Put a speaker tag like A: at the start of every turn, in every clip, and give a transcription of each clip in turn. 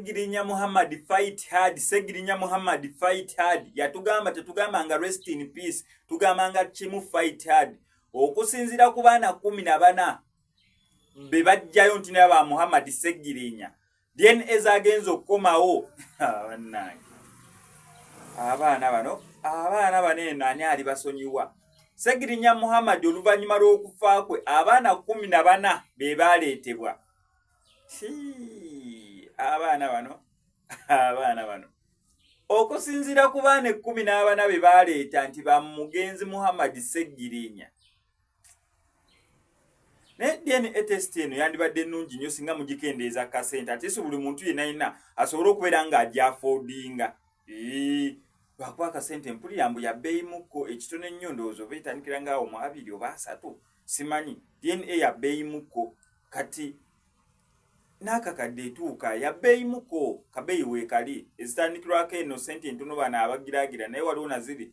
A: Segirinya Muhammad fight hard. Segirinya Muhammad fight hard. Yatugamba tetugamba nga rest in peace. Tugamba nga chimu fight hard. Okusinzira ku baana 14 be bajjayo nti naba Muhammad Segirinya. DNA zagenzo okukomawo. Abaana bano ani ali basonyiwa. Segirinya Muhammad oluvannyuma lw'okufa kwe abaana 14 be baleetebwa. Abaana bano okusinzira ku baana 14 be baleeta nti ba mugenzi Muhammad Segirinya. Ne DNA test eno yandibadde nnungi nnyo singa mugikendeeza kasente ate so buli muntu yenna asobola okubeera nga ajja affordinga. Lwakuba akasente mpulira mbu yabbeeyi mukko ekitone nnyo ndowooza oba etandikira ngaawo mu 2 oba 3 simanyi. DNA yabbeeyi mukko kati n'akakadde etuuka yabbeeyi mukko kabeeyi weekali ezitandikirwako eno sente entono bano abagiraagira naye waliwo naziri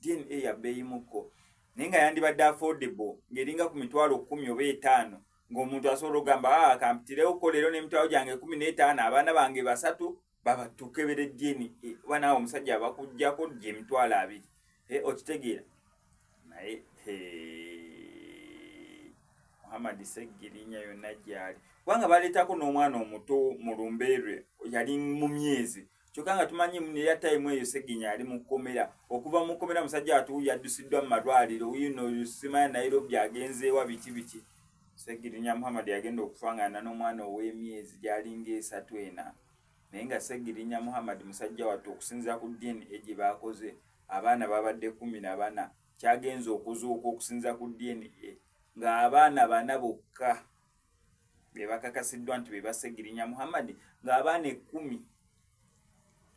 A: DNA yabbeeyi mukko naye nga yandibadde affordable ng'eringa ku mitwalo 10 oba 5 ng'omuntu asobola okugamba kampitirewo ko leero n'emitwalo gyange 15 abaana bange 3 babatukebere DNA oba naawe omusajja abakuggyako gye emitwalo 2 okitegeera naye Muhammad Segirinya yonna gyali kubanga baleetako n'omwana omuto mu lumbeerwe yali mu myezi kyokka nga tumanyi ya time eyo Segirinya yali mu kkomera okuva mu kkomera musajja atu yaddusiddwa mu malwaliro wino simanya Nairobi agenzeewa biki Segirinya Muhammad yagenda okufangana n'omwana ow'emyezi gyalinga 3-4 naye nga Segirinya Muhammad musajja wattu okusinziira ku DNA gye baakoze abaana babadde 14 kyagenza okuzuuka okusinziira ku DNA nga abaana 4 bokka be bakakasiddwa nti be ba Segirinya Muhammad nga abaana 10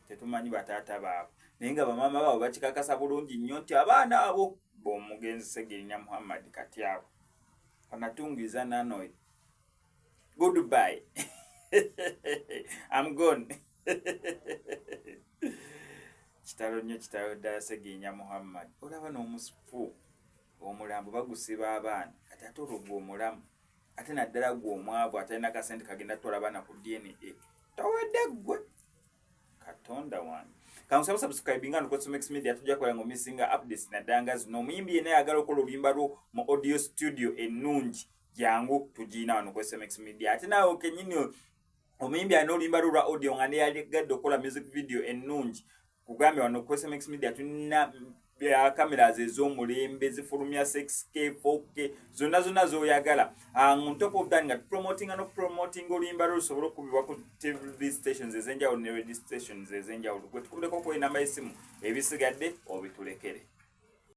A: tetumanyi bataata baabwe naye nga bamaama baabwe bakikakasa bulungi nnyo nti abaana abo b'omugenzi Segirinya Muhammad kati abo anatungiza nanoy goodbye. I'm gone. Kitalo nnyo kitalo ddala Segirinya Muhammad olaba n'omusifu omulambo bagusiba abaana kati ate olwo omulamu ate naddala gw'omwavu atalina kasente kagenda tola baana ku DNA towedde gwe Katonda wange kamusaba subscribinga no Cosmex Media tujja kwala ngomisinga updates naddala nga zino omuyimbi yenna ayagala okukola oluyimba lwo mu audio studio ennungi jangu tugiina wano Cosmex Media ate naawe kenyini omuyimbi alina oluyimba lwo lwa audio nga neyagadde okukola music video ennungi kugambe wano Cosmex Media tulina cameras ez'omulembe zifulumya 6K 4K zonna z'oyagala on top of that nga promoting oluyimba lwo lusobola okubibwa ku TV stations ez'enjawulo ne radio stations ez'enjawulo gwe tukubuleko ku enamba y'essimu ebisigadde obitulekere.